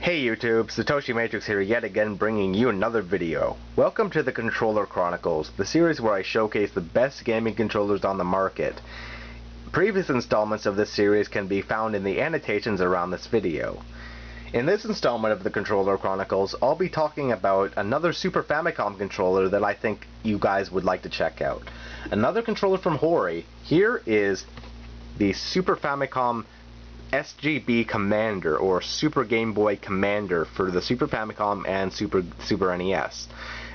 Hey YouTube, Satoshi Matrix here yet again bringing you another video. Welcome to the Controller Chronicles, the series where I showcase the best gaming controllers on the market. Previous installments of this series can be found in the annotations around this video. In this installment of the Controller Chronicles, I'll be talking about another Super Famicom controller that I think you guys would like to check out. Another controller from Hori. Here is the Super Famicom SGB Commander, or Super GameBoy Commander, for the Super Famicom and Super NES.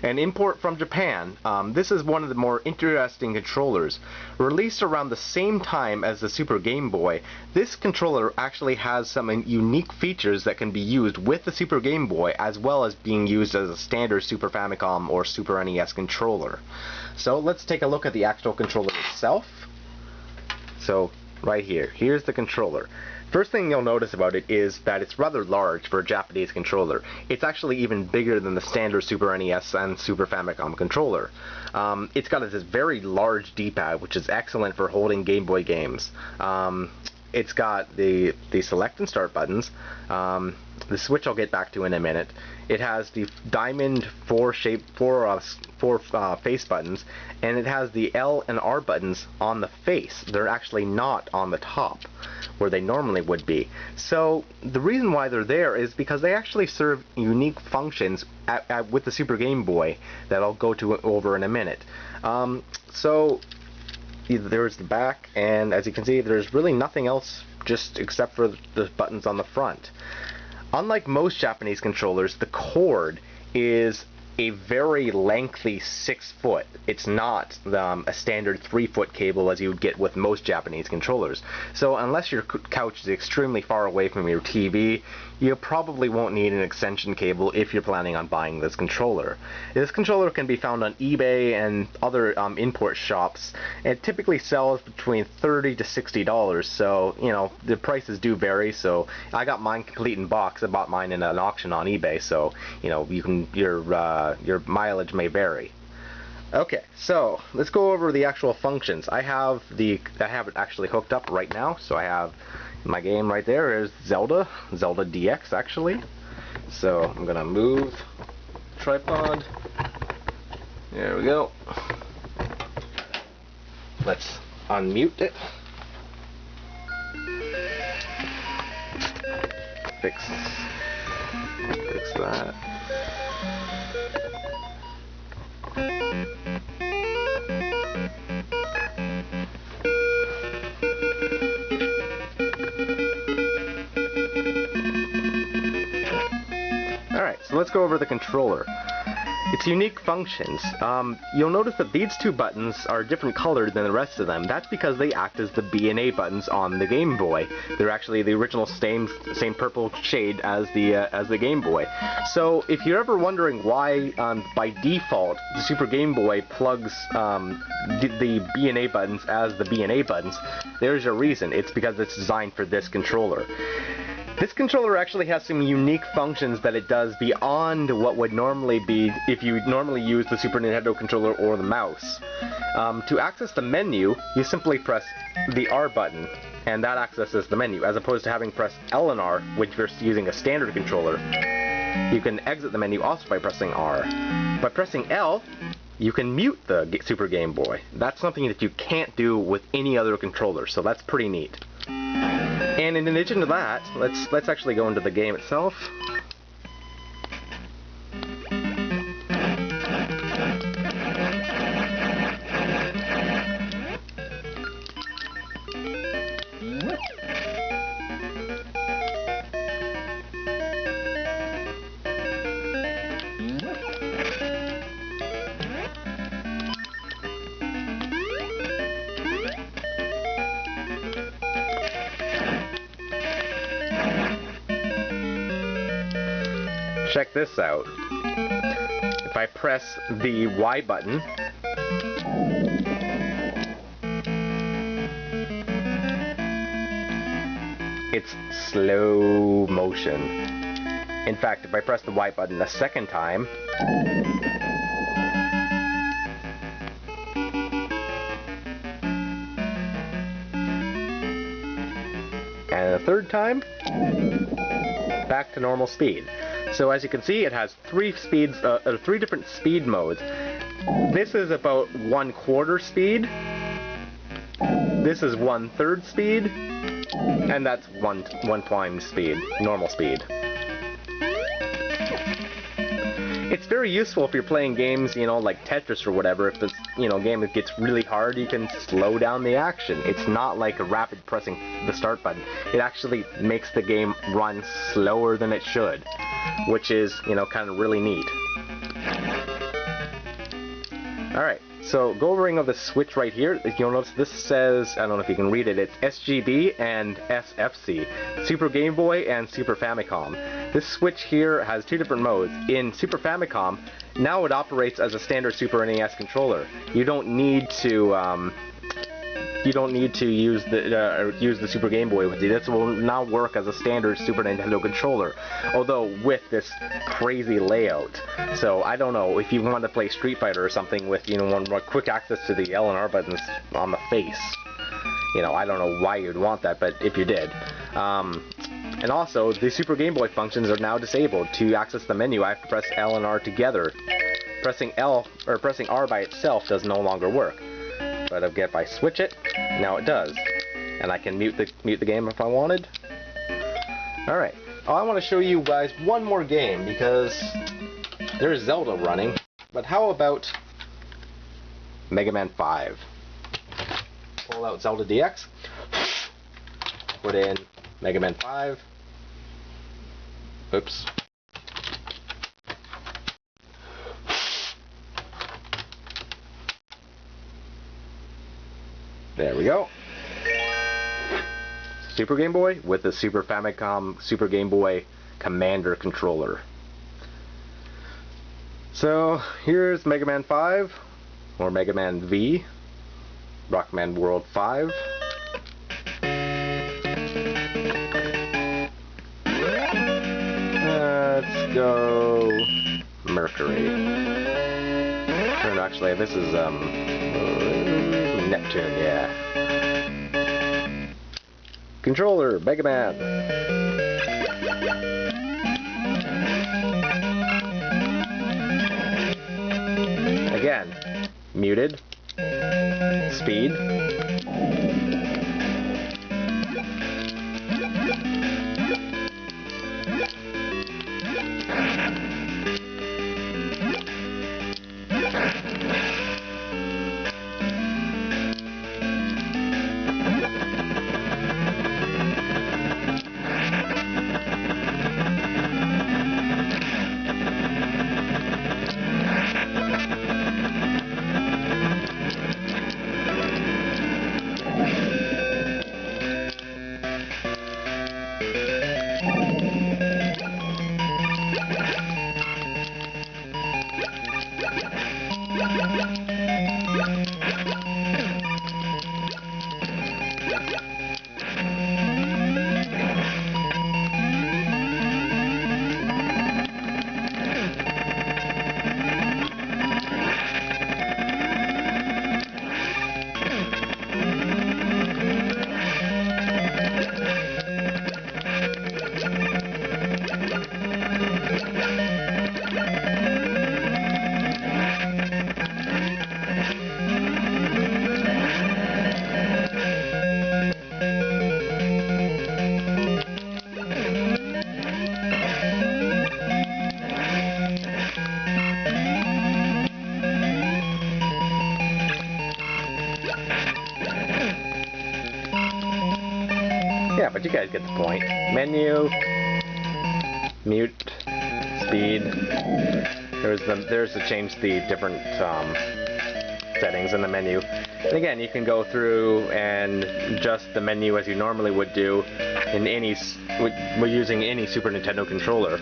An import from Japan. This is one of the more interesting controllers. Released around the same time as the Super Game Boy, this controller actually has some unique features that can be used with the Super Game Boy, as well as being used as a standard Super Famicom or Super NES controller. So let's take a look at the actual controller itself. So right here, here's the controller. First thing you'll notice about it is that it's rather large for a Japanese controller. It's actually even bigger than the standard Super NES and Super Famicom controller. It's got this very large D-pad, which is excellent for holding Game Boy games. It's got the select and start buttons. The switch I'll get back to in a minute. It has the diamond four face buttons, and it has the L and R buttons on the face. They're actually not on the top, where they normally would be. So the reason why they're there is because they actually serve unique functions with the Super Game Boy that I'll go to over in a minute. So there's the back, and as you can see, there's really nothing else just except for the buttons on the front. Unlike most Japanese controllers, the cord is a very lengthy 6 foot. It's not a standard 3 foot cable as you would get with most Japanese controllers. So unless your couch is extremely far away from your TV, you probably won't need an extension cable if you're planning on buying this controller. This controller can be found on eBay and other import shops. It typically sells between $30 to $60, so you know the prices do vary. So I got mine complete in box. I bought mine in an auction on eBay, so you know your mileage may vary. Okay, so let's go over the actual functions. I have it actually hooked up right now, so I have my game right there is Zelda DX actually. So I'm gonna move tripod. There we go. Let's unmute it. Fix that. Alright, so let's go over the controller. Its unique functions. You'll notice that these two buttons are different colored than the rest of them. That's because they act as the B and A buttons on the Game Boy. They're actually the original same purple shade as the Game Boy. So if you're ever wondering why by default the Super Game Boy plugs the B and A buttons as the B and A buttons, there's your reason. It's because it's designed for this controller. This controller actually has some unique functions that it does beyond what would normally be if you normally use the Super Nintendo controller or the mouse. To access the menu, you simply press the R button, and that accesses the menu, as opposed to having pressed L and R, which you're using a standard controller. You can exit the menu also by pressing R. By pressing L, you can mute the Super Game Boy. That's something that you can't do with any other controller, so that's pretty neat. And in addition to that, let's actually go into the game itself. Check this out. If I press the Y button, it's slow motion. In fact, if I press the Y button a second time, And the third time, back to normal speed. So as you can see, it has three different speed modes. This is about 1/4 speed. This is 1/3 speed, and that's one prime speed, normal speed. It's very useful if you're playing games, you know, like Tetris or whatever. If this, you know, game gets really hard, you can slow down the action. It's not like a rapid pressing the start button. It actually makes the game run slower than it should, which is, you know, kind of really neat. Alright, so go over of the switch right here. You'll notice this says, I don't know if you can read it, it's SGB and SFC, Super Game Boy and Super Famicom. This switch here has two different modes. In Super Famicom, now it operates as a standard Super NES controller. You don't need to use the Super Game Boy with it. This will now work as a standard Super Nintendo controller, although with this crazy layout. So I don't know if you want to play Street Fighter or something with, you know, one quick access to the L and R buttons on the face. You know, I don't know why you'd want that, but if you did. And also, the Super Game Boy functions are now disabled. To access the menu, I have to press L and R together. Pressing R by itself does no longer work. But if I switch it, now it does. And I can mute the game if I wanted. Alright. I want to show you guys one more game because there's Zelda running. But how about Mega Man 5? Pull out Zelda DX. Put in Mega Man 5. Oops. There we go. Super Game Boy with the Super Famicom Super Game Boy Commander controller. So here's Mega Man 5, or Mega Man V, Rockman World 5. Let's go Mercury. No, actually, this is Neptune, yeah. Controller, Mega Man. Again, muted. Speed. Yeah, but you guys get the point. Menu, mute, speed. There's to change the different settings in the menu. And again, you can go through and adjust the menu as you normally would do in using any Super Nintendo controller.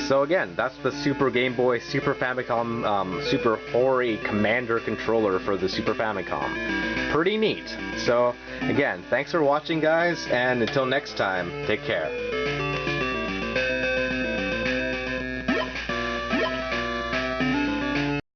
So again, that's the Super Game Boy, Super Famicom, Super Hori Commander controller for the Super Famicom. Pretty neat. So again, thanks for watching, guys, and until next time, take care.